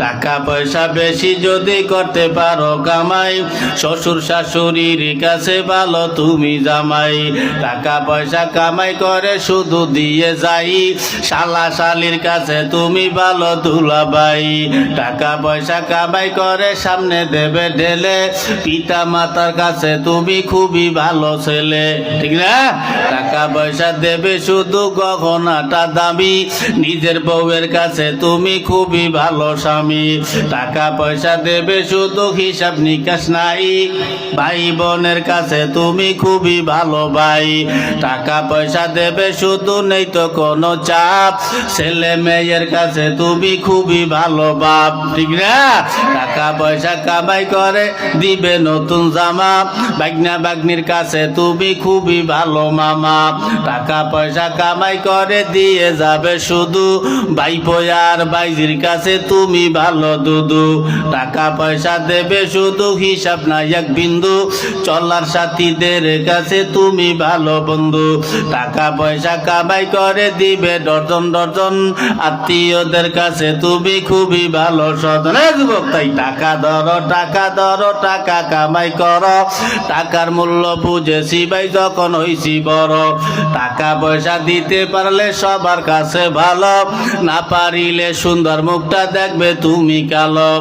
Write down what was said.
টাকা পয়সা বেশি যদি করতে পারো কামাই, শ্বশুর শাশুড়ির কাছে ভালো তুমি জামাই। টাকা পয়সা কামাই করে শুধু দিয়ে যাই, শালা শালির কাছে তুমি ভালো দুলাভাই। টাকা পয়সা কামাই করে সামনে দেবে ঢেলে, পিতা মাতার কাছে তুমি খুবই ভালো ছেলে, ঠিক না? টাকা পয়সা দেবে শুধু গহনাটা দামি, নিজের বউয়ের কাছে তুমি খুবই ভালো স্বামী। টাকা পয়সা দেবে শুধু হিসাব নিকাশ নাই, ভাই বোনের কাছে তুমি খুবই ভালো ভাই। টাকা পয়সা দেবে শুধু নেই তো কোনো চাপ, ছেলে মেয়ের কাছে তুমি খুবই ভালো বাপ, ঠিক না? টাকা পয়সা কামাই করে দিবে নতুন জামা, বাগনা বাগনির কাছে তুমি খুবই ভালো মামা। টাকা পয়সা কামাই করে দিয়ে যাবে শুধু, ভাইপো আর ভাইজির কাছে তুমি ভালো দুদু। টাকা পয়সা দেবে শুধু হিসাব নাই এক বিন্দু, চলার সাথীদের কাছে তুমি ভালো বন্ধু। টাকা পয়সা কামাই করে দিবে ডজন ডজন, আত্মীয়দের কাছে তুমি খুবই ভালো স্বজন। যুবক তাই টাকা ধরো টাকা ধরো, টাকা কামাই করো, টাকার মূল্য বুঝেছি ভাই যখন হইছি বড়। টাকা পয়সা দিতে পারলে সবার কাছে ভালো, না পারিলে সুন্দর মুখটা দেখবে তুমি কালো।